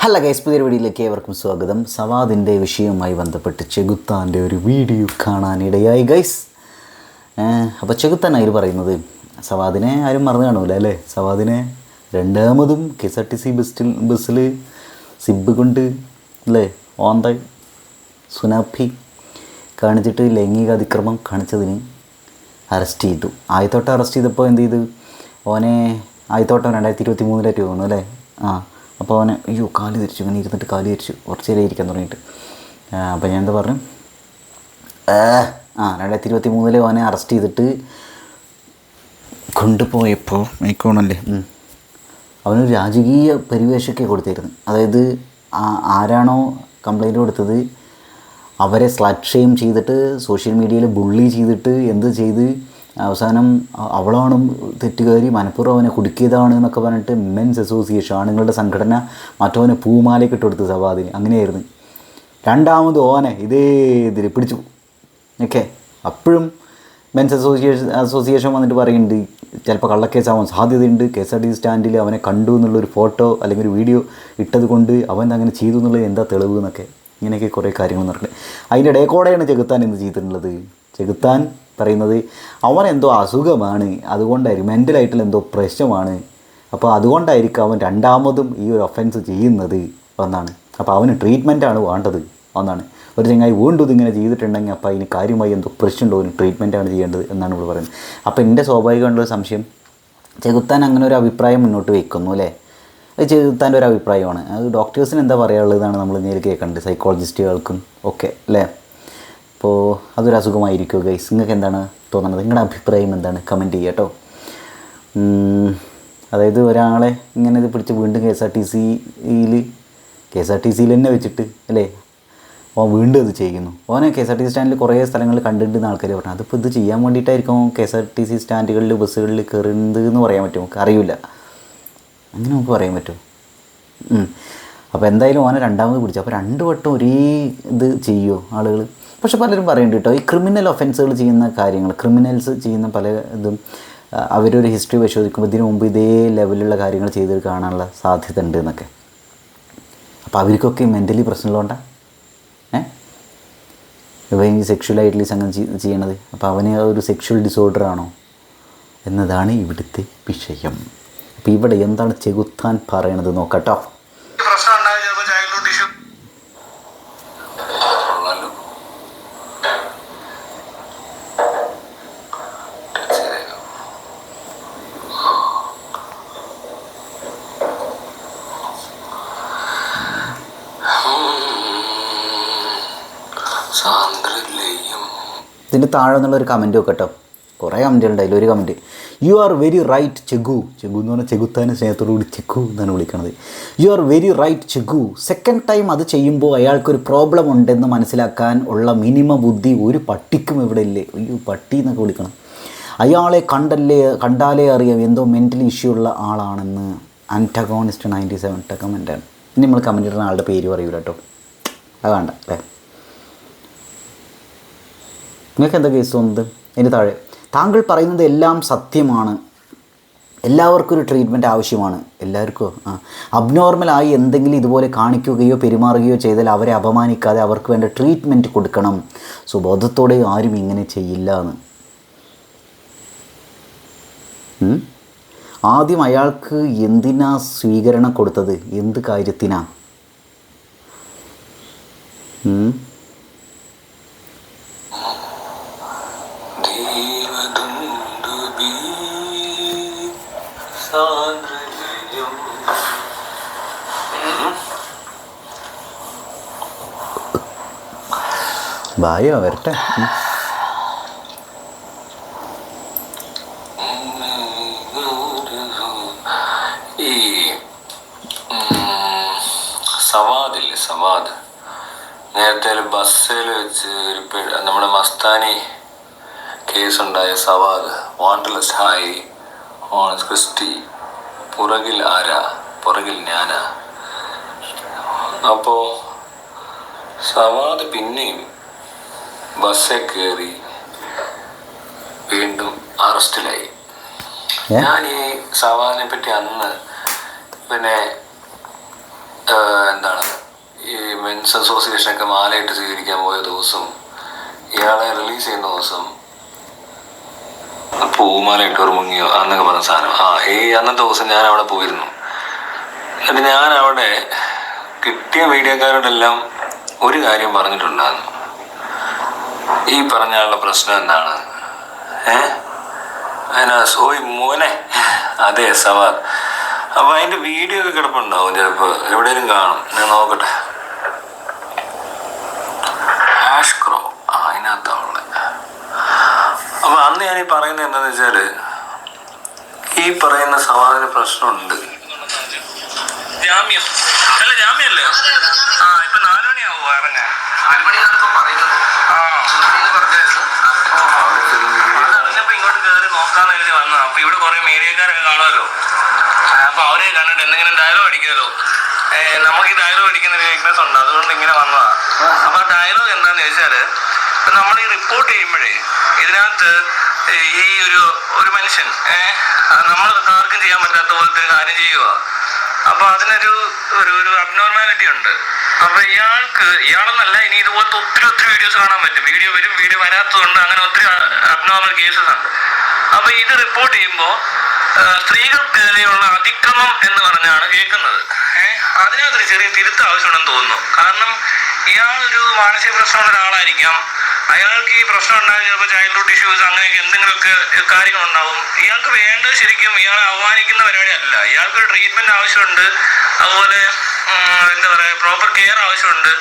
Hello guys, പുതിയൊരു വീഡിയോയിലേക്ക് ഏവർക്കും സ്വാഗതം. സവാദിൻ്റെ വിഷയവുമായി ബന്ധപ്പെട്ട് ചെകുത്താൻ്റെ ഒരു വീഡിയോ കാണാനിടയായി ഗൈസ്. അപ്പോൾ ചെകുത്താൻ അതിൽ പറയുന്നത് സവാദിനെ ആരും മറന്നു കാണൂല അല്ലേ. സവാദിനെ രണ്ടാമതും KSRTC ബസ്സിൽ സിബ് കൊണ്ട് അല്ലേ ഓന്ത സുനാപ്പി കാണിച്ചിട്ട് ലൈംഗിക അതിക്രമം കാണിച്ചതിന് അറസ്റ്റ് ചെയ്തു. ആദ്യത്തോട്ടം അറസ്റ്റ് ചെയ്തപ്പോൾ എന്ത് ചെയ്തു, ഓനെ ആദ്യത്തോട്ടം 2023 തോന്നുന്നു അല്ലേ. അപ്പോൾ അവനെ അയ്യോ കാല് തിരിച്ചു, ഇങ്ങനെ ഇരുന്നിട്ട് കാല് തിരിച്ചു കുറച്ച് നേരം ഇരിക്കാൻ തുടങ്ങിയിട്ട്. അപ്പോൾ ഞാൻ എന്താ പറഞ്ഞു, 2023 അവനെ അറസ്റ്റ് ചെയ്തിട്ട് കൊണ്ടുപോയപ്പോൾ മൈക്കോണല്ലേ അവനൊരു രാജകീയ പരിവേഷമൊക്കെ കൊടുത്തിരുന്നു. അതായത് ആരാണോ കംപ്ലൈൻറ്റ് കൊടുത്തത് അവരെ സ്ലട്ട് ഷെയിം ചെയ്തിട്ട് സോഷ്യൽ മീഡിയയിൽ ബുള്ളി ചെയ്തിട്ട് എന്ത് ചെയ്ത് അവസാനം അവളാണ് തെറ്റുകാരി, മനഃപൂർവ്വം അവനെ കുടുക്കിയതാണ് എന്നൊക്കെ പറഞ്ഞിട്ട് മെൻസ് അസോസിയേഷൻ ആണുങ്ങളുടെ സംഘടന മറ്റവനെ പൂമാലയ്ക്ക് ഇട്ടെടുത്ത് സവാദിന്. അങ്ങനെയായിരുന്നു. രണ്ടാമത് ഓനെ ഇതേ ഇതിൽ പിടിച്ചു ഓക്കെ. അപ്പോഴും മെൻസ് അസോസിയേഷൻ വന്നിട്ട് പറയുന്നുണ്ട് ചിലപ്പോൾ കള്ളക്കേസാവാൻ സാധ്യതയുണ്ട്. KSRTC സ്റ്റാൻഡിൽ അവനെ കണ്ടു എന്നുള്ളൊരു ഫോട്ടോ അല്ലെങ്കിൽ ഒരു വീഡിയോ ഇട്ടത് കൊണ്ട് അവൻ അങ്ങനെ ചെയ്തു എന്നുള്ളത് എന്താ തെളിവ് എന്നൊക്കെ ഇങ്ങനെയൊക്കെ കുറേ കാര്യങ്ങൾ നടക്കുന്നത്. അതിൻ്റെ ഇടയിൽ കൂടെയാണ് ചെകുത്താൻ എന്ത് ചെയ്തിട്ടുള്ളത്. ചെകുത്താൻ പറയുന്നത് അവനെന്തോ അസുഖമാണ്, അതുകൊണ്ടായിരിക്കും മെൻ്റലായിട്ടുള്ള എന്തോ പ്രശ്നമാണ്, അപ്പോൾ അതുകൊണ്ടായിരിക്കും അവൻ രണ്ടാമതും ഈ ഒരു ഒഫൻസ് ചെയ്യുന്നത് എന്നാണ്. അപ്പോൾ അവന് ട്രീറ്റ്മെൻറ്റാണ് വേണ്ടത് എന്നാണ്. ഒരു ചങ്ങായി വീണ്ടും ഇതിങ്ങനെ ചെയ്തിട്ടുണ്ടെങ്കിൽ അപ്പോൾ അതിന് കാര്യമായി എന്തോ പ്രശ്നമുണ്ടോ, ഒരു ട്രീറ്റ്മെൻറ്റാണ് ചെയ്യേണ്ടത് എന്നാണ് ഇവിടെ പറയുന്നത്. അപ്പോൾ എൻ്റെ സ്വാഭാവികമായിട്ടുള്ളൊരു സംശയം, ചെകുത്താൻ അങ്ങനെ ഒരു അഭിപ്രായം മുന്നോട്ട് വയ്ക്കുന്നു അല്ലേ. അത് ചെകുത്താൻ്റെ ഒരു അഭിപ്രായമാണ്. അത് ഡോക്ടേഴ്സിന് എന്താ പറയാനുള്ളതാണ് നമ്മൾ നേരിൽ കേൾക്കേണ്ടത്, സൈക്കോളജിസ്റ്റുകൾക്കും ഒക്കെ അല്ലേ. അപ്പോൾ അതൊരു അസുഖമായിരിക്കുമോ ഗൈസ്? നിങ്ങൾക്ക് എന്താണ് തോന്നുന്നത്? നിങ്ങളുടെ അഭിപ്രായം എന്താണ്? കമൻറ്റ് ചെയ്യുക കേട്ടോ. അതായത് ഒരാളെ ഇങ്ങനെ ഇത് പിടിച്ച് വീണ്ടും KSRTCയിൽ തന്നെ വെച്ചിട്ട് അല്ലേ ഓൻ വീണ്ടും ഇത് ചെയ്യുന്നു. ഓനെ KSRTC സ്റ്റാൻഡിൽ കുറേ സ്ഥലങ്ങളിൽ കണ്ടിട്ടുണ്ടെന്ന് ആൾക്കാർ പറഞ്ഞു. അതിപ്പോൾ ഇത് ചെയ്യാൻ വേണ്ടിയിട്ടായിരിക്കും KSRTC സ്റ്റാൻഡുകളിൽ ബസ്സുകളിൽ കയറുന്നത് എന്ന് പറയാൻ പറ്റുമോ? നമുക്ക് അറിയില്ല. അങ്ങനെ നമുക്ക് പറയാൻ പറ്റുമോ? അപ്പോൾ എന്തായാലും ഓനെ രണ്ടാമത് പിടിച്ചു. അപ്പോൾ 2 വട്ടം ഒരേ ഇത് ചെയ്യുമോ ആളുകൾ? പക്ഷെ പലരും പറയുന്നുണ്ട് കേട്ടോ, ഈ ക്രിമിനൽ ഒഫൻസുകൾ ചെയ്യുന്ന കാര്യങ്ങൾ, ക്രിമിനൽസ് ചെയ്യുന്ന പല ഇതും അവരൊരു ഹിസ്റ്ററി പരിശോധിക്കുമ്പോൾ ഇതിനു മുമ്പ് ഇതേ ലെവലിലുള്ള കാര്യങ്ങൾ ചെയ്ത് കാണാനുള്ള സാധ്യത ഉണ്ട് എന്നൊക്കെ. അപ്പോൾ അവർക്കൊക്കെ മെൻ്റലി പ്രശ്നമുള്ളതുകൊണ്ടാണ് ഇവൻ ഈ സെക്ഷുവലായിട്ടുള്ള സംഘം ചെയ്യണത്. അപ്പോൾ അവന് ഒരു സെക്ഷുവൽ ഡിസോർഡർ ആണോ എന്നതാണ് ഇവിടുത്തെ വിഷയം. അപ്പോൾ ഇവിടെ എന്താണ് ചെകുത്താൻ പറയണത് നോക്കട്ടോ. ഇതിൻ്റെ താഴെ നിന്നുള്ളൊരു കമൻറ്റ് നോക്കട്ടോ. കുറേ കമൻറ്റുകളുണ്ട്. അതിലൊരു comment, you are very right ചെഗു. ചെഗു എന്ന് പറഞ്ഞാൽ ചെകുത്താനെ സ്നേഹത്തോടുകൂടി ചെഗു എന്നാണ് വിളിക്കുന്നത്. യു ആർ വെരി റൈറ്റ് ചെഗു. സെക്കൻഡ് ടൈം അത് ചെയ്യുമ്പോൾ അയാൾക്കൊരു പ്രോബ്ലം ഉണ്ടെന്ന് മനസ്സിലാക്കാൻ ഉള്ള മിനിമം ബുദ്ധി ഒരു പട്ടിക്കും ഇവിടെ ഇല്ലേ? അയ്യോ പട്ടി എന്നൊക്കെ വിളിക്കണം. അയാളെ കണ്ടാലേ അറിയാം എന്തോ മെൻ്റലി ഇഷ്യൂ ഉള്ള ആളാണെന്ന്. ആൻറ്റഗോണിസ്റ്റ് 97 കമൻറ്റാണ്. ഇനി നമ്മൾ കമൻറ്റ് ഇടുന്ന ആളുടെ പേര് പറയൂല കേട്ടോ, അത് വേണ്ട അല്ലേ. നിങ്ങൾക്ക് എന്താ കേസ് തോന്നുന്നത്? അതിന് താഴെ, താങ്കൾ പറയുന്നത് എല്ലാം സത്യമാണ്, എല്ലാവർക്കും ഒരു ട്രീറ്റ്മെൻറ്റ് ആവശ്യമാണ്. എല്ലാവർക്കും അബ്നോർമലായി എന്തെങ്കിലും ഇതുപോലെ കാണിക്കുകയോ പെരുമാറുകയോ ചെയ്താൽ അവരെ അപമാനിക്കാതെ അവർക്ക് വേണ്ട ട്രീറ്റ്മെൻറ്റ് കൊടുക്കണം. സുബോധത്തോടെ ആരും ഇങ്ങനെ ചെയ്യില്ല എന്ന്. ആദ്യം അയാൾക്ക് എന്തിനാ സ്വീകരണം കൊടുത്തത്? എന്ത് കാര്യത്തിനാ? ബായോ വരട്ടെ. ഈ സവാദ് നേരത്തെ ബസ്സിൽ വെച്ച് നമ്മുടെ മസ്താനി കേസുണ്ടായ സവാദ് വാണ്ടലസ് ഹായ് ഓണസ് ക്രിസ്റ്റി, പുറകിൽ ആരാ, പുറകിൽ ഞാനാ. അപ്പോൾ സവാദ് പിന്നെയും ബസ്സിൽ കയറി വീണ്ടും അറസ്റ്റിലായി. ഞാൻ ഈ സവാദിനെ പറ്റി അന്ന് പിന്നെ മെൻസ് അസോസിയേഷനൊക്കെ മാലയിട്ട് സ്വീകരിക്കാൻ പോയ ദിവസം, ഇയാളെ റിലീസ് ചെയ്യുന്ന ദിവസം പൂമാല ഇട്ടോർ മുങ്ങിയോ അന്നൊക്കെ പറഞ്ഞ സാധനം. അന്നത്തെ ദിവസം ഞാൻ അവിടെ പോയിരുന്നു. എന്നിട്ട് ഞാൻ അവിടെ കിട്ടിയ മീഡിയക്കാരോടെല്ലാം ഒരു കാര്യം പറഞ്ഞിട്ടുണ്ടായിരുന്നു. ഈ പറഞ്ഞ ആളുടെ പ്രശ്നം എന്താണ്? ഓയ് മോനെ, അതെ സവാദ്. അപ്പൊ അതിന്റെ വീഡിയോ ഒക്കെ കിടപ്പുണ്ടാവും, ചിലപ്പോ എവിടെയെങ്കിലും കാണും, ഞാൻ നോക്കട്ടെ. ആഷ്ക്രോ അതിനകത്താവുള്ള. അപ്പൊ അന്ന് ഞാൻ ഈ പറയുന്നത് എന്താന്ന് വെച്ചാല്, ഈ പറയുന്ന സവാദിന് പ്രശ്നമുണ്ട്. ജാമ്യം അല്ല, ജാമ്യല്ലേ? ഇപ്പൊ 4 മണിയാവോ ഇറങ്ങാൻ? 4 മണിയാണിപ്പോ പറയുന്നത്. അറിഞ്ഞപ്പോ ഇങ്ങോട്ട് കയറി നോക്കാന്ന് എഴുതി വന്ന. അപ്പൊ ഇവിടെ കുറെ മീഡിയക്കാരൊക്കെ കാണുമല്ലോ. അപ്പൊ അവരെ കണ്ടിട്ട് എന്തെങ്കിലും ഡയലോഗ് അടിക്കുമല്ലോ. നമുക്ക് ഈ ഡയലോഗ് അടിക്കുന്ന ഒരു വീക്ക്നെസ് ഉണ്ട്, അതുകൊണ്ട് ഇങ്ങനെ വന്നതാ. അപ്പൊ ആ ഡയലോഗ് എന്താന്ന് ചോദിച്ചാല്, നമ്മൾ ഈ റിപ്പോർട്ട് ചെയ്യുമ്പോഴേ ഇതിനകത്ത് ഈ ഒരു മനുഷ്യൻ നമ്മൾ ആർക്കും ചെയ്യാൻ പറ്റാത്ത പോലത്തെ ഒരു കാര്യം ചെയ്യുക. അപ്പൊ അതിനൊരു ഒരു അബ്നോർമാലിറ്റി ഉണ്ട്. അപ്പൊ ഇയാളെന്നല്ല, ഇനി ഇതുപോലത്തെ ഒത്തിരി വീഡിയോസ് കാണാൻ പറ്റും. വീഡിയോ വരും, വീഡിയോ വരാത്തതുകൊണ്ട് അങ്ങനെ ഒത്തിരി അബ്നോർമൽ കേസസ് ഉണ്ട്. അപ്പൊ ഇത് റിപ്പോർട്ട് ചെയ്യുമ്പോൾ സ്ത്രീകൾക്കെതിരെയുള്ള അതിക്രമം എന്ന് പറഞ്ഞാണ് കേൾക്കുന്നത്. അതിനകത്തൊരു ചെറിയ തിരുത്ത് ആവശ്യമുണ്ടെന്ന് തോന്നുന്നു. കാരണം ഇയാളൊരു മാനസിക പ്രശ്നമുള്ള ഒരാളായിരിക്കാം. അയാൾക്ക് ഈ പ്രശ്നം ഉണ്ടാകും, ചിലപ്പോൾ ചൈൽഡ്ഹുഡ് ഇഷ്യൂസ് അങ്ങനെയൊക്കെ എന്തെങ്കിലുമൊക്കെ കാര്യങ്ങളുണ്ടാവും. ഇയാൾക്ക് വേണ്ടത് ശരിക്കും ഇയാളെ അവമാനിക്കുന്ന പരിപാടി അല്ല. ഇയാൾക്കൊരു ട്രീറ്റ്മെന്റ് ആവശ്യമുണ്ട്, അതുപോലെ എന്താ പറയുക, പ്രോപ്പർ കെയർ ആവശ്യമുണ്ട്.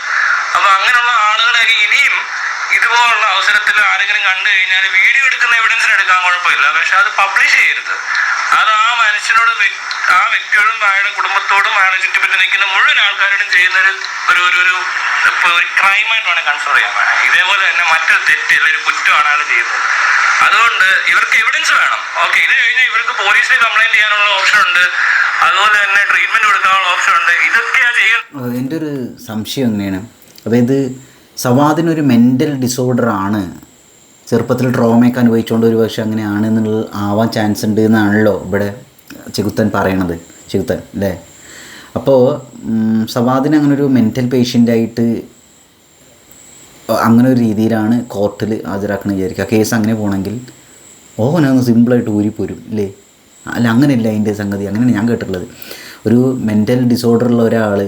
അപ്പൊ അങ്ങനെയുള്ള ആളുകളെയൊക്കെ ഇനിയും ഇതുപോലുള്ള അവസരത്തിൽ ആരെങ്കിലും കണ്ടു കഴിഞ്ഞാൽ വീഡിയോ എടുക്കുന്ന എവിഡൻസിന് എടുക്കാൻ കുഴപ്പമില്ല, പക്ഷെ അത് പബ്ലിഷ് ചെയ്യരുത്. അത് ആ മനുഷ്യനോട്, ആ വ്യക്തിയോടും അയാളുടെ കുടുംബത്തോടും അയാളെ ചുറ്റിപ്പറ്റി നിൽക്കുന്ന മുഴുവൻ ആൾക്കാരോടും ചെയ്യുന്ന ഒരു ക്രൈമായിട്ട് വേണം കൺസിഡർ ചെയ്യാൻ വേണം. ഇതേപോലെ തന്നെ മറ്റൊരു തെറ്റ് അല്ലെങ്കിൽ കുറ്റമാണ് അയാൾ ചെയ്യുന്നത്. അതുകൊണ്ട് ഇവർക്ക് എവിഡൻസ് വേണം. ഓക്കെ, ഇത് കഴിഞ്ഞാൽ ഇവർക്ക് പോലീസിന് കംപ്ലൈന്റ് ചെയ്യാനുള്ള ഓപ്ഷൻ ഉണ്ട്, അതുപോലെ തന്നെ ട്രീറ്റ്മെന്റ് കൊടുക്കാനുള്ള ഓപ്ഷൻ ഉണ്ട്. ഇതൊക്കെയാ ചെയ്യുന്നത്. എൻ്റെ ഒരു സംശയം എങ്ങനെയാണ്, അതായത് സവാദിനൊരു മെൻ്റൽ ഡിസോർഡർ ആണ്, ചെറുപ്പത്തിൽ ട്രോമയൊക്കെ അനുഭവിച്ചുകൊണ്ട് ഒരു പക്ഷേ അങ്ങനെയാണ് എന്നുള്ള ആവാൻ ചാൻസ് ഉണ്ട് എന്നാണല്ലോ ഇവിടെ ചെകുത്തൻ പറയണത്. ചെകുത്തൻ അല്ലേ? അപ്പോൾ സവാദിന് അങ്ങനൊരു മെൻ്റൽ പേഷ്യൻ്റായിട്ട് അങ്ങനെ ഒരു രീതിയിലാണ് കോർട്ടിൽ ഹാജരാക്കണം വിചാരിക്കുക. കേസ് അങ്ങനെ പോകണമെങ്കിൽ ഓനൊന്ന് സിമ്പിളായിട്ട് ഊരിപ്പോരും അല്ലേ? അല്ല, അങ്ങനെയല്ല അതിൻ്റെ സംഗതി. അങ്ങനെയാണ് ഞാൻ കേട്ടിട്ടുള്ളത്. ഒരു മെൻ്റൽ ഡിസോർഡറുള്ള ഒരാൾ,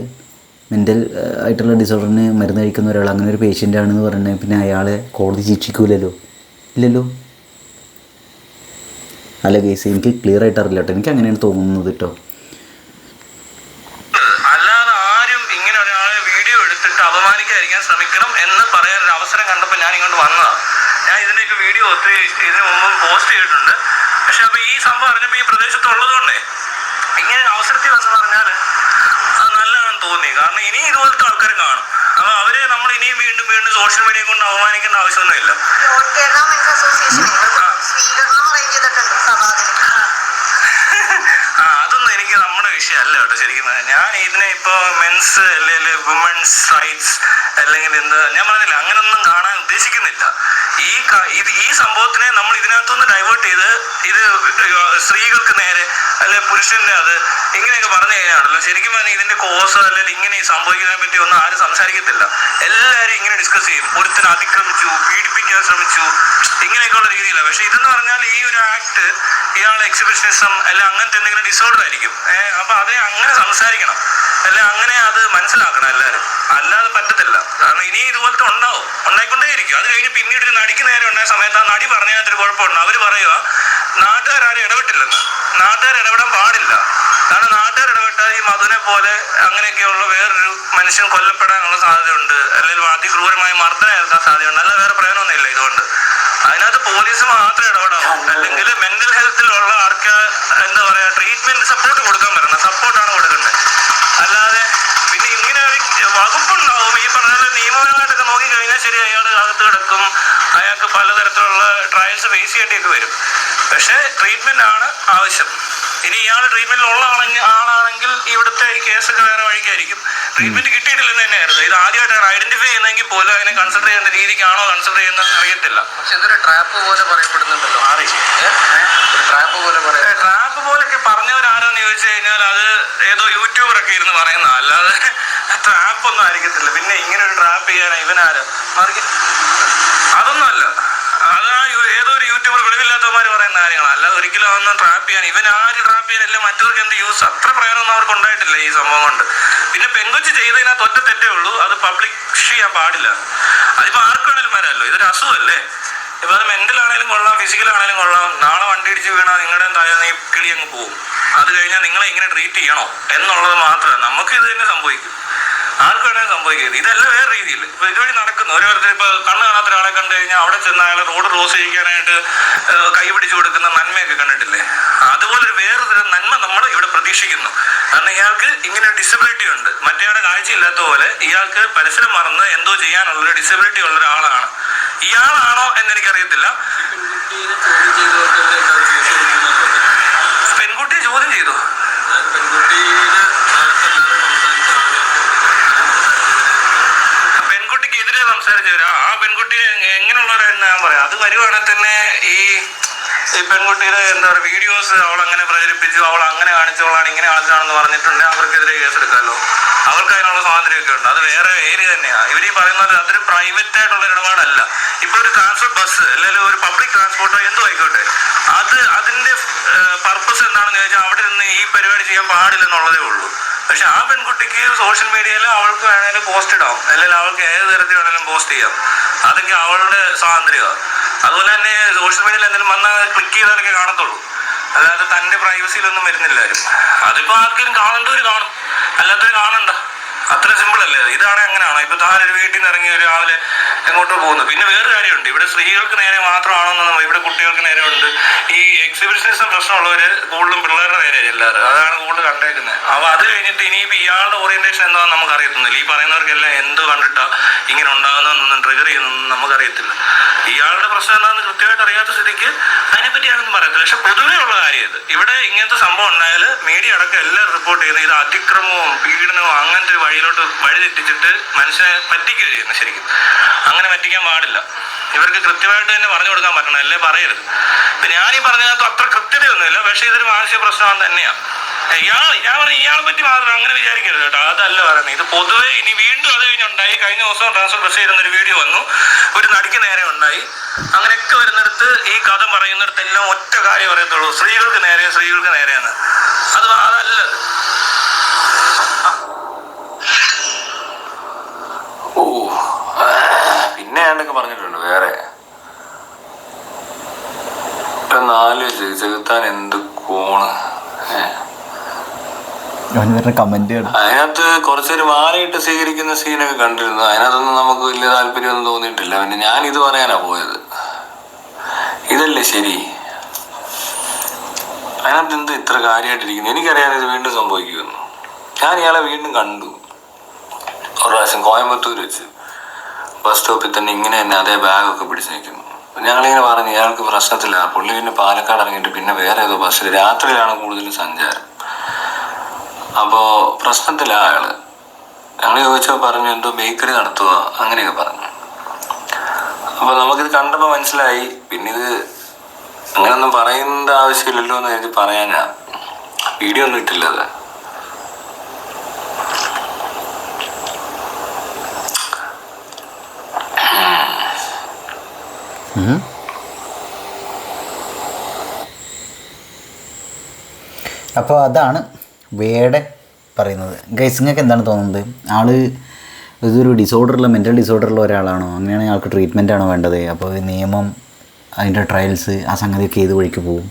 മെൻ്റൽ ആയിട്ടുള്ള ഡിസോർഡറിന് മരുന്ന് കഴിക്കുന്ന ഒരാൾ അങ്ങനെ ഒരു പേഷ്യൻ്റ് ആണെന്ന് പറഞ്ഞാൽ പിന്നെ അയാളെ കോടതി ശിക്ഷിക്കൂലല്ലോ, ഇല്ലല്ലോ. അല്ല കേസ് എനിക്ക് ക്ലിയർ ആയിട്ട് അറിയില്ല കേട്ടോ, എനിക്ക് അങ്ങനെയാണ് തോന്നുന്നത് കേട്ടോ. അല്ലാതെ ആരും ഇങ്ങനെ ഒരാളെ വീഡിയോ എടുത്തിട്ട് അപമാനിക്കാതിരിക്കാൻ ശ്രമിക്കണം എന്ന് പറയാൻ ഒരു അവസരം കണ്ടപ്പോൾ ഞാൻ ഇങ്ങോട്ട് വന്നതാണ്. ഞാൻ ഇതിൻ്റെയൊക്കെ വീഡിയോ ഒത്തിരി ഇതിന് മുമ്പും പോസ്റ്റ് ചെയ്തിട്ടുണ്ട്. പക്ഷെ അപ്പൊ ഈ സംഭവം അറിഞ്ഞപ്പോൾ ഈ പ്രദേശത്തുള്ളതുകൊണ്ടേ ഇങ്ങനെ അവസരത്തിൽ വന്ന് പറഞ്ഞാൽ അത് നല്ലതാണെന്ന് തോന്നി. കാരണം ഇനി ഇതുപോലത്തെ ആൾക്കാർ കാണും. അപ്പൊ അവരെ നമ്മൾ ഇനിയും വീണ്ടും സോഷ്യൽ മീഡിയ കൊണ്ട് അവമാനിക്കേണ്ട ആവശ്യമൊന്നുമില്ല. അതൊന്നും എനിക്ക് നമ്മുടെ വിഷയമല്ല കേട്ടോ. ശരിക്കും ഞാൻ ഇതിനെ ഇപ്പൊ മെൻസ് അല്ലെങ്കിൽ വുമൻസ് റൈറ്റ്സ് അല്ലെങ്കിൽ എന്താ ഞാൻ പറഞ്ഞില്ല, അങ്ങനൊന്നും കാണാൻ ഉദ്ദേശിക്കുന്നില്ല. ഈ സംഭവത്തിനെ നമ്മൾ ഇതിനകത്തുനിന്ന് ഡൈവേർട്ട് ചെയ്ത് ഇത് സ്ത്രീകൾക്ക് നേരെ അല്ലെ പുരുഷന്റെ അത് ഇങ്ങനെയൊക്കെ പറഞ്ഞു കഴിഞ്ഞാണല്ലോ ശരിക്കും പറഞ്ഞാൽ ഇതിന്റെ കോസ് അല്ലെങ്കിൽ ഇങ്ങനെ സംഭവിക്കുന്നതിനെ പറ്റി ഒന്നും ആരും സംസാരിക്കത്തില്ല. എല്ലാവരും ഇങ്ങനെ ഡിസ്കസ് ചെയ്യും. ഒരുത്തിന് അതിക്രമിച്ചു, പീഡിപ്പിക്കാൻ ശ്രമിച്ചു, ഇങ്ങനെയൊക്കെയുള്ള രീതിയിലാണ്. പക്ഷെ ഇതെന്ന് പറഞ്ഞാൽ ഈ ഒരു ആക്ട് ഇയാൾ എക്സിബിഷനിസം അല്ലെ അങ്ങനത്തെ എന്തെങ്കിലും ഡിസോർഡർ ആയിരിക്കും. അപ്പൊ അതിനെ അങ്ങനെ സംസാരിക്കണം, അല്ലെ അങ്ങനെ അത് മനസ്സിലാക്കണം എല്ലാവരും. അല്ലാതെ പറ്റത്തില്ല. കാരണം ഇനി ഇതുപോലത്തെ ഉണ്ടായിക്കൊണ്ടേയിരിക്കും. അത് കഴിഞ്ഞ് പിന്നീട് ഒരു നടിക്ക് നേരെ ഉണ്ടായ സമയത്ത് ആ നടി പറഞ്ഞതിനകത്തൊരു കുഴപ്പമുണ്ട്. അവര് പറയുക നാട്ടുകാരും ഇടപെട്ടില്ലെന്ന്. നാട്ടുകാർ ഇടപെടാൻ പാടില്ല. കാരണം നാട്ടുകാർ ഇടപെട്ടാൽ ഈ മധുവിനെ പോലെ അങ്ങനെയൊക്കെയുള്ള വേറൊരു മനുഷ്യൻ കൊല്ലപ്പെടാനുള്ള സാധ്യതയുണ്ട്, അല്ലെങ്കിൽ അതിക്രൂരമായ മർദ്ദനം ഏൽക്കാൻ സാധ്യതയുണ്ട്. അല്ല വേറെ പ്രയോജനമൊന്നുമില്ല ഇതുകൊണ്ട്. അതിനകത്ത് പോലീസ് മാത്രമേ ഇടപെടാവൂ. അല്ലെങ്കിൽ മെന്റൽ ഹെൽത്തിലുള്ള ആൾക്ക് എന്താ പറയാ ട്രീറ്റ്മെന്റ് സപ്പോർട്ട് കൊടുക്കാൻ പറ്റണം. സപ്പോർട്ടാണ് കൊടുക്കേണ്ടത്. അല്ലാതെ പിന്നെ ഇങ്ങനെ ഒരു വകുപ്പുണ്ടാവും. ഈ പറഞ്ഞ നിയമപരമായിട്ടൊക്കെ നോക്കിക്കഴിഞ്ഞാൽ ശരി, അയാൾ അകത്ത് കിടക്കും, അയാൾക്ക് പലതരത്തിലുള്ള ട്രയൽസ് ഫേസ് ചെയ്യേണ്ടിയൊക്കെ വരും. പക്ഷെ ട്രീറ്റ്മെന്റ് ആണ് ആവശ്യം. ഇനി ഇയാൾ ട്രീറ്റ്മെന്റിലുള്ള ആളാണെങ്കിൽ ഇവിടുത്തെ ഈ കേസൊക്കെ വേറെ വഴിക്കായിരിക്കും. ട്രീറ്റ്മെന്റ് കിട്ടിയിട്ടില്ലെന്ന് തന്നെയായിരുന്നു. ഇത് ആദ്യമായിട്ടാണ് ഐഡന്റിഫൈ ചെയ്യുന്നതെങ്കിൽ പോലും അതിനെ കൺസിഡർ ചെയ്യേണ്ട രീതിക്കാണോ കൺസിഡർ ചെയ്യുന്നതെന്ന് അറിയത്തില്ല. പക്ഷെ ഇതൊരു ട്രാപ്പ് പോലെ പറയപ്പെടുന്നുണ്ടല്ലോ. ട്രാപ്പ് പോലൊക്കെ പറഞ്ഞവരാരാന്ന് ചോദിച്ചു കഴിഞ്ഞാൽ അത് ഏതോ യൂട്യൂബറൊക്കെ ഇരുന്ന് പറയുന്ന, അല്ലാതെ ട്രാപ്പ് ഒന്നും ആയിരിക്കത്തില്ല. പിന്നെ ഇങ്ങനെ ഒരു ട്രാപ്പ് ചെയ്യാനാ ഇവനാര് മാറി? അതൊന്നുമല്ല, അതാ ഏതോ ഒരു യൂട്യൂബർ വെളിവില്ലാത്തവന്മാർ പറയുന്ന കാര്യങ്ങളാണ്. അല്ലാതെ ഒരിക്കലും അതൊന്നും ട്രാപ്പ് ചെയ്യാൻ ഇവൻ ആര് ട്രാപ്പ് ചെയ്യാനല്ല, മറ്റവർക്ക് എന്ത് യൂസ്? അത്ര പ്രയോജനമൊന്നും അവർക്ക് ഉണ്ടായിട്ടില്ല ഈ സംഭവം കൊണ്ട്. പിന്നെ പെങ്കൊച്ച് ചെയ്തതിനകത്ത് ഒറ്റ തെറ്റേ ഉള്ളൂ, അത് പബ്ലിക് ചെയ്യാൻ പാടില്ല. അതിപ്പോൾ ആർക്കാണേലും വരാമല്ലോ, ഇതൊരു അസുഖമല്ലേ. ഇപ്പം അത് മെന്റലാണേലും കൊള്ളാം, ഫിസിക്കലാണേലും കൊള്ളാം. നാളെ വണ്ടി ഇടിച്ച് വീണാൽ നിങ്ങളുടെ എന്തായാലും ഈ കിളി അങ്ങ് പോകും. അത് കഴിഞ്ഞാൽ നിങ്ങളെ ഇങ്ങനെ ട്രീറ്റ് ചെയ്യണോ എന്നുള്ളത് മാത്രമേ നമുക്ക് ഇത് തന്നെ സംഭവിക്കും. ആർക്ക് വേണമെങ്കിൽ സംഭവിക്കരുത്. ഇതല്ല വേറെ രീതിയിൽ ഇപ്പൊ ഇതുവഴി നടക്കുന്നു. ഓരോരുത്തർ ഇപ്പൊ കണ്ണ് കാണാത്ത ഒരാളെ കണ്ടു കഴിഞ്ഞാൽ അവിടെ ചെന്ന് അയാൾ റോഡ് ക്രോസ് ചെയ്യിക്കാനായിട്ട് കൈ പിടിച്ചു കൊടുക്കുന്ന നന്മയൊക്കെ കണ്ടിട്ടില്ലേ? അതുപോലൊരു വേറൊരു നന്മ നമ്മൾ ഇവിടെ പ്രതീക്ഷിക്കുന്നു. കാരണം ഇയാൾക്ക് ഇങ്ങനെ ഡിസബിലിറ്റി ഉണ്ട്. മറ്റേയാളുടെ കാഴ്ചയില്ലാത്ത പോലെ ഇയാൾക്ക് പരിസരം മറന്ന് എന്തോ ചെയ്യാനുള്ളൊരു ഡിസബിലിറ്റി ഉള്ള ഒരാളാണ്. ഇയാളാണോ എന്നെനിക്കറിയത്തില്ല. പെൺകുട്ടിയെ ചോദ്യം ചെയ്തു. പെൺകുട്ടിക്കെതിരെ സംസാരിച്ചവരാ. ആ പെൺകുട്ടിയെ എങ്ങനെയുള്ളവരെന്ന് ഞാൻ പറയാം. അത് വരുവാണെങ്കിൽ തന്നെ ഈ പെൺകുട്ടിയുടെ എന്താ പറയുക വീഡിയോസ് അവൾ അങ്ങനെ പ്രചരിപ്പിച്ചു, അവൾ അങ്ങനെ കാണിച്ചവളാണ് ഇങ്ങനെ കാണിച്ചതാണെന്ന് പറഞ്ഞിട്ടുണ്ടെങ്കിൽ അവർക്കെതിരെ കേസെടുക്കാമല്ലോ. അവർക്ക് അതിനുള്ള സ്വാതന്ത്ര്യമൊക്കെ ഉണ്ട്. അത് വേറെ ഏരിയ തന്നെയാണ്. ഇവർ ഈ പറയുന്നത് അതൊരു പ്രൈവറ്റ് ആയിട്ടുള്ള ഇടപാടല്ല. ഇപ്പൊ ഒരു ട്രാൻസ്പോർട്ട് ബസ് അല്ലെങ്കിൽ ഒരു പബ്ലിക് ട്രാൻസ്പോർട്ടോ എന്തോ ആയിക്കോട്ടെ, അതിന്റെ പർപ്പസ് എന്താണെന്ന് ചോദിച്ചാൽ അവിടെ നിന്ന് ഈ പരിപാടി ചെയ്യാൻ പാടില്ലെന്നുള്ളതേ ഉള്ളൂ. പക്ഷെ ആ പെൺകുട്ടിക്ക് സോഷ്യൽ മീഡിയയിൽ അവൾക്ക് വേണമെങ്കിലും പോസ്റ്റ് ഇടാം, അല്ലെങ്കിൽ അവൾക്ക് ഏത് തരത്തിൽ വേണമെങ്കിലും പോസ്റ്റ് ചെയ്യാം. അതൊക്കെ അവളുടെ സ്വാതന്ത്ര്യമാണ്. അതുപോലെ തന്നെ സോഷ്യൽ മീഡിയയിൽ എന്തെങ്കിലും വന്നാൽ ക്ലിക്ക് ചെയ്താലൊക്കെ കാണത്തുള്ളൂ. അല്ലാതെ തന്റെ പ്രൈവസിയിലൊന്നും വരുന്നില്ലാരും. അതിപ്പോ ആർക്കും കാണേണ്ടവർ കാണും, അല്ലാത്തവർ കാണണ്ട. അത്ര സിമ്പിൾ അല്ലേ? ഇതാണ് അങ്ങനെയാണോ? ഇപ്പൊ താനൊരു വീട്ടിൽ നിന്ന് ഇറങ്ങി രാവിലെ എങ്ങോട്ടോ പോകുന്നു. പിന്നെ വേറെ കാര്യമുണ്ട്, ഇവിടെ സ്ത്രീകൾക്ക് നേരെ മാത്രമാണോന്നൊന്നും ഇവിടെ കുട്ടികൾക്ക് നേരെ ഉണ്ട്. ഈ എക്സിബിഷനിസം പ്രശ്നമുള്ളവര് കൂടുതലും പിള്ളേരുടെ നേരെ എല്ലാവരും അതാണ് കൂടുതൽ കണ്ടേക്കുന്നത്. അപ്പൊ അത് കഴിഞ്ഞിട്ട് ഇനിയിപ്പോ ഇയാളുടെ ഓറിയന്റേഷൻ എന്താണെന്ന് നമുക്ക് അറിയത്തുന്നില്ല. ഈ പറയുന്നവർക്കെല്ലാം എന്ത് കണ്ടിട്ടാ ഇങ്ങനെ ഉണ്ടാകുന്നതെന്നൊന്നും ട്രിഗർ ചെയ്യുന്നൊന്നും നമുക്കറിയത്തില്ല. ഇയാളുടെ പ്രശ്നം എന്താണെന്ന് കൃത്യമായിട്ട് അറിയാത്ത സ്ഥിതിക്ക് അതിനെപ്പറ്റി ഞാനൊന്നും പറയത്തില്ല. പക്ഷെ പൊതുവേ ഉള്ള കാര്യം ഇത്, ഇവിടെ ഇങ്ങനത്തെ സംഭവം ഉണ്ടായാൽ മീഡിയ അടക്കം എല്ലാവരും റിപ്പോർട്ട് ചെയ്യുന്നത് ഇത് അതിക്രമവും പീഡനവും അങ്ങനത്തെ ഒരു വഴിയിലോട്ട് വഴിതെറ്റിച്ചിട്ട് മനുഷ്യനെ പറ്റിക്കുകയാണ് ചെയ്യുന്നത്. ശരിക്കും അങ്ങനെ പറ്റിക്കാൻ പാടില്ല. ഇവർക്ക് കൃത്യമായിട്ട് തന്നെ പറഞ്ഞു കൊടുക്കാൻ പറ്റണം, അല്ലേ പറയരുത്. ഇപ്പൊ ഞാനീ പറഞ്ഞതിനകത്ത് അത്ര കൃത്യതയൊന്നുമില്ല, പക്ഷെ ഇതൊരു മാനസിക പ്രശ്നം തന്നെയാണ്. ഞാൻ പറഞ്ഞ ഇയാളെ പറ്റി മാത്രം അങ്ങനെ വിചാരിക്കരുത് കേട്ടോ. അതല്ല പറയുന്നത്. ഇത് പൊതുവെ ഇനി വീണ്ടും അത് കഴിഞ്ഞുണ്ടായി. കഴിഞ്ഞ ദിവസം ട്രാൻസ്ഫർ ബസ് ചെയ്യുന്നൊരു വീഡിയോ വന്നു, ഒരു നടിക്ക് നേരെ ഉണ്ടായി. അങ്ങനെയൊക്കെ വരുന്നിടത്ത് ഈ കഥ പറയുന്നിടത്തെല്ലാം ഒറ്റ കാര്യം പറയത്തുള്ളൂ, സ്ത്രീകൾക്ക് നേരെ സ്ത്രീകൾക്ക് നേരെയാണ്. അതല്ലത്. പിന്നെ ഞാനൊക്കെ പറഞ്ഞിട്ടുണ്ട് വേറെ ചെകുത്താൻ എന്ത് കോണ്. അതിനകത്ത് കുറച്ചൊരു മാലയിട്ട് സ്വീകരിക്കുന്ന സീനൊക്കെ കണ്ടിരുന്നു. അതിനകത്തൊന്നും നമുക്ക് വലിയ താല്പര്യമൊന്നും തോന്നിയിട്ടില്ല. പിന്നെ ഞാൻ ഇത് പറയാനാ പോയത്. ഇതല്ലേ ശരി? അതിനകത്ത് എന്ത് ഇത്ര കാര്യമായിട്ടിരിക്കുന്നു? എനിക്കറിയാൻ ഇത് വീണ്ടും സംഭവിക്കുമെന്നു. ഞാൻ ഇയാളെ വീണ്ടും കണ്ടു ഒരു പ്രാവശ്യം കോയമ്പത്തൂർ വെച്ച്. ബസ് സ്റ്റോപ്പിൽ തന്നെ ഇങ്ങനെ തന്നെ അതേ ബാഗൊക്കെ പിടിച്ച് നിൽക്കുന്നു. ഞങ്ങളിങ്ങനെ പറഞ്ഞു ഇയാൾക്ക് പ്രശ്നത്തില്ല. പുള്ളി പിന്നെ പാലക്കാട് ഇറങ്ങിയിട്ട് പിന്നെ വേറെ ഏതോ ബസ്സിൽ രാത്രിയിലാണ് കൂടുതലും സഞ്ചാരം. അപ്പോൾ പ്രശ്നത്തിലാണ് അയാള്. ഞങ്ങൾ ചോദിച്ചപ്പോൾ പറഞ്ഞു എന്തോ ബേക്കറി നടത്തുക അങ്ങനെയൊക്കെ പറഞ്ഞു. അപ്പോൾ നമുക്കിത് കണ്ടപ്പോൾ മനസ്സിലായി പിന്നെ ഇത് അങ്ങനെയൊന്നും പറയേണ്ട ആവശ്യമില്ലല്ലോ എന്ന് കരുതി പറയാനാ. വീഡിയോ ഒന്നും ഇട്ടില്ല അത്. അപ്പോൾ അതാണ് വേടെ പറയുന്നത്. ഗൈസ്, നിങ്ങൾക്ക് എന്താണ് തോന്നുന്നത്? ആള് ഇതൊരു മെൻ്റൽ ഡിസോർഡറുള്ള ഒരാളാണോ? അങ്ങനെയാണെങ്കിൽ ആൾക്ക് ട്രീറ്റ്മെൻ്റ് ആണോ വേണ്ടത്? അപ്പോൾ നിയമം, അതിൻ്റെ ട്രയൽസ്, ആ സംഗതിയൊക്കെ ഏത് വഴിക്ക് പോകും?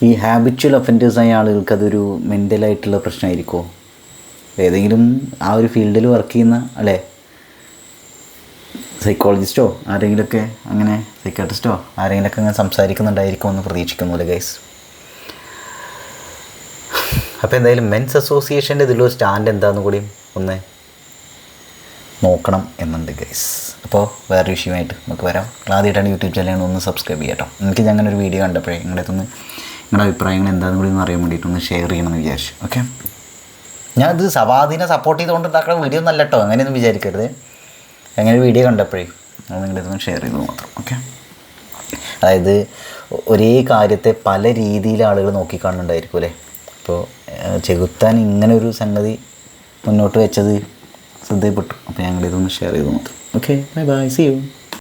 ഈ ഹാബിച്വൽ ഒഫൻഡേഴ്സായ ആളുകൾക്ക് അതൊരു മെൻ്റലായിട്ടുള്ള പ്രശ്നമായിരിക്കുമോ? ഏതെങ്കിലും ആ ഒരു ഫീൽഡിൽ വർക്ക് ചെയ്യുന്ന അല്ലേ സൈക്കോളജിസ്റ്റോ ആരെങ്കിലുമൊക്കെ അങ്ങനെ സൈക്കാട്രിസ്റ്റോ ആരെങ്കിലുമൊക്കെ അങ്ങനെ സംസാരിക്കുന്നുണ്ടായിരിക്കുമെന്ന് പ്രതീക്ഷിക്കുന്നില്ല ഗൈസ്. അപ്പോൾ എന്തായാലും മെൻസ് അസോസിയേഷൻ്റെ ഇതിലൊരു സ്റ്റാൻഡ് എന്താണെന്ന് കൂടി ഒന്ന് നോക്കണം എന്നുണ്ട് ഗൈസ്. അപ്പോൾ വേറൊരു വിഷയമായിട്ട് നമുക്ക് വരാം. ആദ്യമായിട്ടാണ് യൂട്യൂബ് ചാനൽ ഒന്ന് സബ്സ്ക്രൈബ് ചെയ്യാം കേട്ടോ. എനിക്ക് അങ്ങനെ ഒരു വീഡിയോ കണ്ടപ്പോഴേ നിങ്ങളുടെ അഭിപ്രായങ്ങൾ എന്താണെന്ന് കൂടി ഒന്ന് അറിയാൻ വേണ്ടിയിട്ടൊന്ന് ഷെയർ ചെയ്യണമെന്ന് വിചാരിച്ചു. ഓക്കെ, ഞാനിത് സവാദിനെ സപ്പോർട്ട് ചെയ്തുകൊണ്ട് ഉണ്ടാക്കുന്ന വീഡിയോ ഒന്നല്ല കേട്ടോ, അങ്ങനെയൊന്നും വിചാരിക്കരുത്. അങ്ങനെ ഒരു വീഡിയോ കണ്ടപ്പോഴേ അത് നിങ്ങളിതൊന്ന് ഷെയർ ചെയ്തത് മാത്രം. ഓക്കെ, അതായത് ഒരേ കാര്യത്തെ പല രീതിയിൽ ആളുകൾ നോക്കിക്കാണുന്നുണ്ടായിരിക്കും അല്ലേ. ഇപ്പോൾ ചെകുത്താൻ ഇങ്ങനെ ഒരു സംഗതി മുന്നോട്ട് വെച്ചത് ശ്രദ്ധയിൽപ്പെട്ടു. അപ്പോൾ ഞങ്ങളിതൊന്ന് ഷെയർ ചെയ്തു മാത്രം. Okay, bye bye, see U.